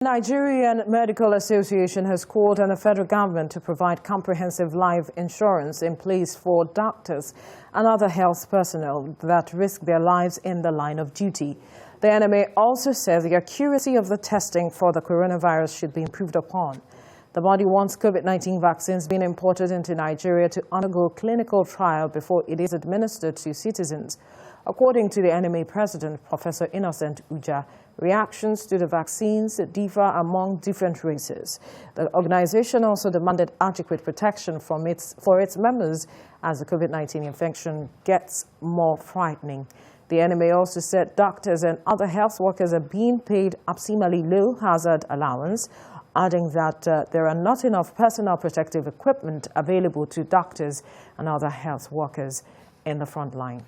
Nigerian Medical Association has called on the federal government to provide comprehensive life insurance in place for doctors and other health personnel that risk their lives in the line of duty. The NMA also said the accuracy of the testing for the coronavirus should be improved upon. The body wants COVID-19 vaccines being imported into Nigeria to undergo clinical trial before it is administered to citizens. According to the NMA president, Professor Innocent Uja, reactions to the vaccines differ among different races. The organization also demanded adequate protection for its members as the COVID-19 infection gets more frightening. The NMA also said doctors and other health workers are being paid abnormally low hazard allowance, adding that there are not enough personal protective equipment available to doctors and other health workers in the front line.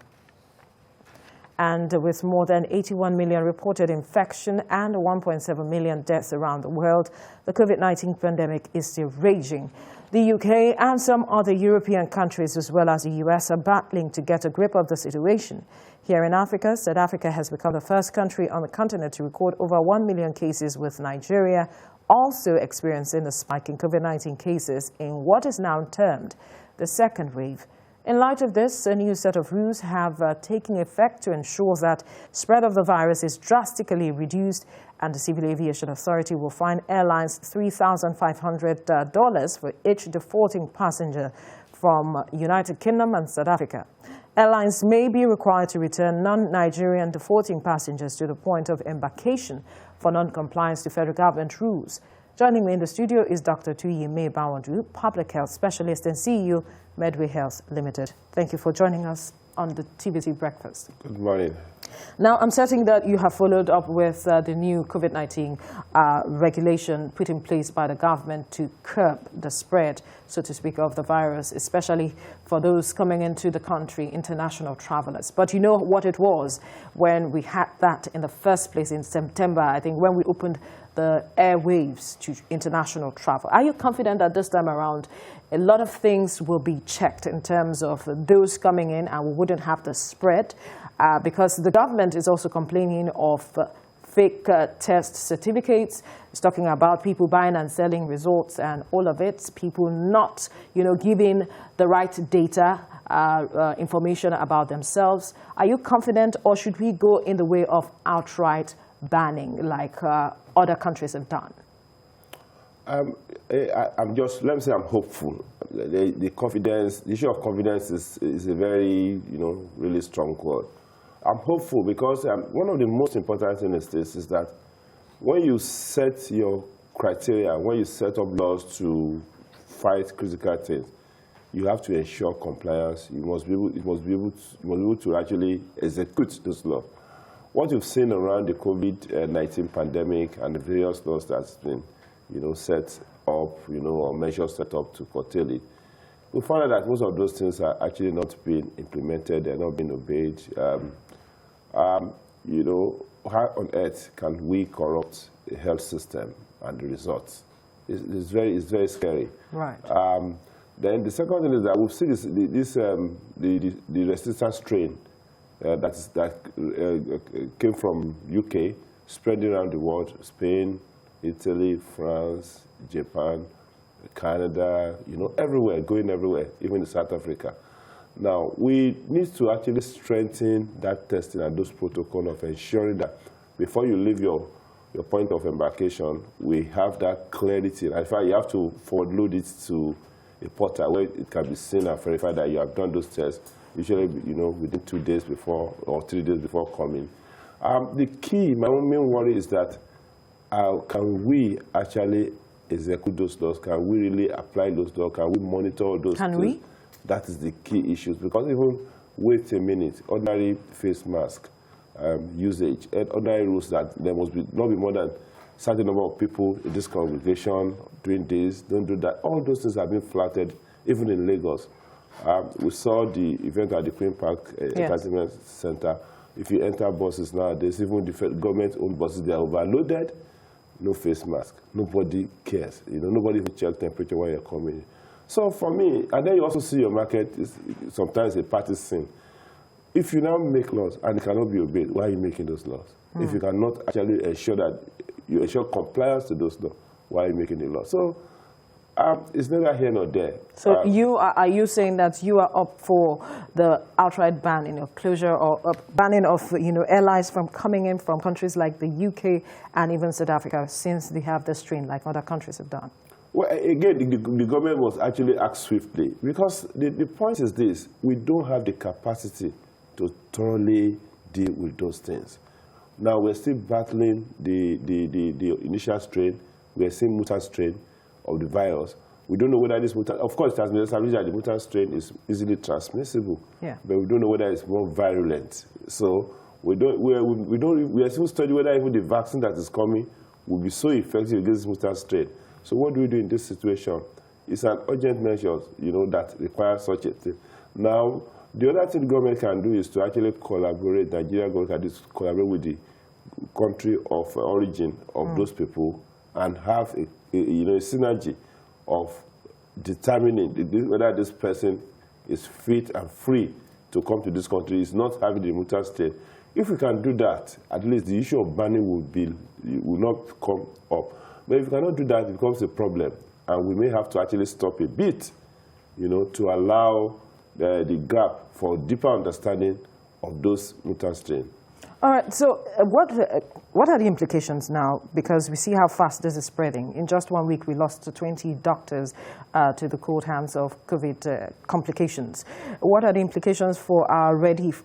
And with more than 81 million reported infection and 1.7 million deaths around the world, the COVID-19 pandemic is still raging. The UK and some other European countries, as well as the US, are battling to get a grip of the situation. Here in Africa, South Africa has become the first country on the continent to record over 1 million cases, with Nigeria also experiencing a spike in COVID-19 cases in what is now termed the second wave. In light of this, a new set of rules have taken effect to ensure that spread of the virus is drastically reduced, and the Civil Aviation Authority will fine airlines $3,500 for each defaulting passenger from United Kingdom and South Africa. Airlines may be required to return non-Nigerian defaulting passengers to the point of embarkation for non-compliance to federal government rules. Joining me in the studio is Dr. Tuyime Bawadu, Public Health Specialist and CEO, Medway Health Limited. Thank you for joining us on the TVC Breakfast. Good morning. Now, I'm certain that you have followed up with the new COVID-19 regulation put in place by the government to curb the spread, so to speak, of the virus, especially for those coming into the country, international travelers. But you know what it was when we had that in the first place in September, I think, when we opened the airwaves to international travel. Are you confident that this time around a lot of things will be checked in terms of those coming in and we wouldn't have the spread? Because the government is also complaining of fake test certificates. It's talking about people buying and selling results and all of it, people not, giving the right data, information about themselves. Are you confident, or should we go in the way of outright banning like other countries have done? Let me say I'm hopeful. The issue of confidence is a very, really strong word. I'm hopeful because one of the most important things is that when you set your criteria, when you set up laws to fight critical things, you have to ensure compliance. You must be able to actually execute those laws. What you've seen around the COVID-19 pandemic and the various laws that's been, set up, or measures set up to curtail it, we find out that most of those things are actually not being implemented, they're not being obeyed. How on earth can we corrupt the health system and the results? It's very scary. Right. Then the second thing is that we've seen the resistant strain that came from UK, spreading around the world: Spain, Italy, France, Japan, Canada, everywhere, going everywhere, even in South Africa. Now, we need to actually strengthen that testing and those protocols of ensuring that before you leave your point of embarkation, we have that clarity. In fact, you have to forward load it to a portal where it can be seen and verified that you have done those tests, usually, within 2 days before or 3 days before coming. The key, my main worry is that can we actually execute those laws? Can we really apply those laws? Can we monitor those things? Can we? That is the key issue. Because even wait a minute, ordinary face mask usage, and ordinary rules that there must not be more than a certain number of people in this congregation doing this, don't do that. All those things have been flattered, even in Lagos. We saw the event at the Queen Park Entertainment Center. If you enter buses nowadays, even the government-owned buses, they are overloaded. No face mask. Nobody cares. Nobody even checks temperature when you're coming in. So for me, and then you also see your market is sometimes a party scene. If you now make laws and it cannot be obeyed, why are you making those laws? If you cannot actually ensure that you ensure compliance to those laws while you're making the law. So it's neither here nor there. So are you saying that you are up for the outright banning of closure or banning of airlines from coming in from countries like the UK and even South Africa, since they have the strain like other countries have done? Well, again, the government must actually act swiftly, because the point is this: we don't have the capacity to thoroughly deal with those things. Now we're still battling the initial strain. We're seeing mutant strain of the virus. We don't know whether this mutant, of course, it has been established that the mutant strain is easily transmissible, but we don't know whether it's more virulent. So we are still studying whether even the vaccine that is coming will be so effective against this mutant strain. So what do we do in this situation? It's an urgent measure, that requires such a thing. Now, the other thing the government can do is to actually collaborate. Nigeria government can collaborate with the country of origin of those people and have a synergy of determining whether this person is fit and free to come to this country, is not having the mutant strain. If we can do that, at least the issue of banning will not come up. But if we cannot do that, it becomes a problem, and we may have to actually stop a bit, to allow the gap for deeper understanding of those mutant strains. All right, so what are the implications now? Because we see how fast this is spreading. In just 1 week, we lost 20 doctors to the cold hands of COVID complications. What are the implications for our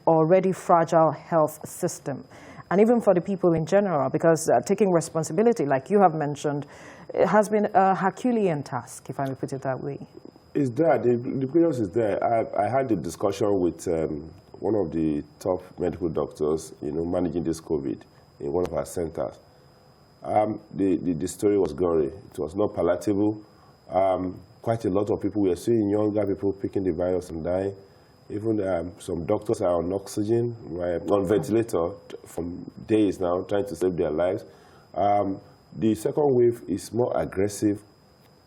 already fragile health system? And even for the people in general, because taking responsibility, like you have mentioned, it has been a Herculean task, if I may put it that way. It's there. The curiosity is there. I had a discussion with one of the top medical doctors, managing this COVID in one of our centers. The story was gory. It was not palatable. Quite a lot of people, we are seeing younger people picking the virus and dying. Even some doctors are on oxygen, on ventilator from days now, trying to save their lives. The second wave is more aggressive,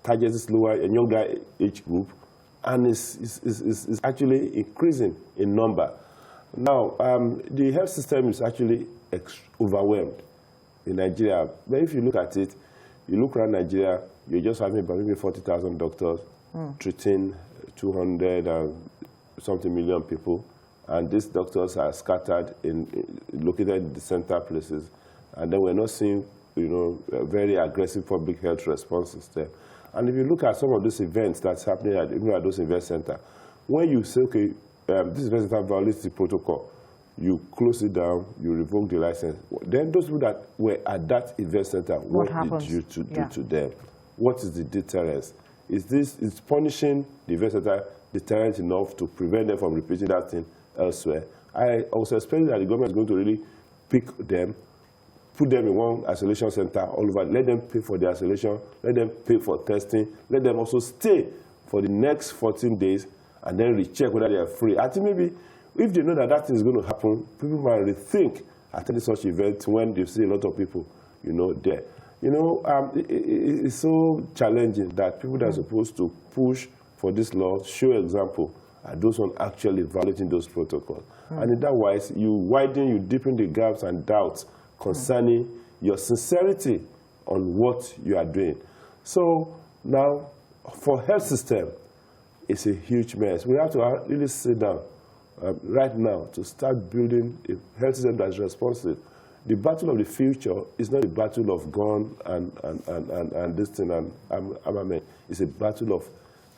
targets lower and younger age group, and is actually increasing in number. Now, the health system is actually overwhelmed in Nigeria. But if you look at it, you look around Nigeria, you're just having about maybe 40,000 doctors treating 200 and something million people, and these doctors are scattered located in the center places, and then we're not seeing very aggressive public health responses there. And if you look at some of these events that's happening at those event centers, when you say, okay, this event center violates the protocol, you close it down, you revoke the license. Then those people that were at that event center, what did you do to them? What is the deterrence? Is punishing the event center deterrent enough to prevent them from repeating that thing elsewhere? I also expect that the government is going to really pick them, put them in one isolation center all over, let them pay for the isolation, let them pay for testing, let them also stay for the next 14 days and then recheck whether they are free. I think maybe if they know that that thing is going to happen, people might rethink attending such events when they see a lot of people, there. It's so challenging that people that are supposed to push for this law, show example, and those ones actually violating those protocols. And in that wise, you deepen the gaps and doubts concerning your sincerity on what you are doing. So now, for health system, it's a huge mess. We have to really sit down right now to start building a health system that's responsive. The battle of the future is not a battle of gun and this thing and armament. It's a battle of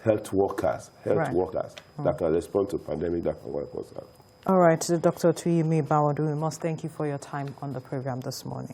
health workers that can respond to pandemic, that can work us out. All right, Dr. Tuyimi Bawadu, we must thank you for your time on the program this morning.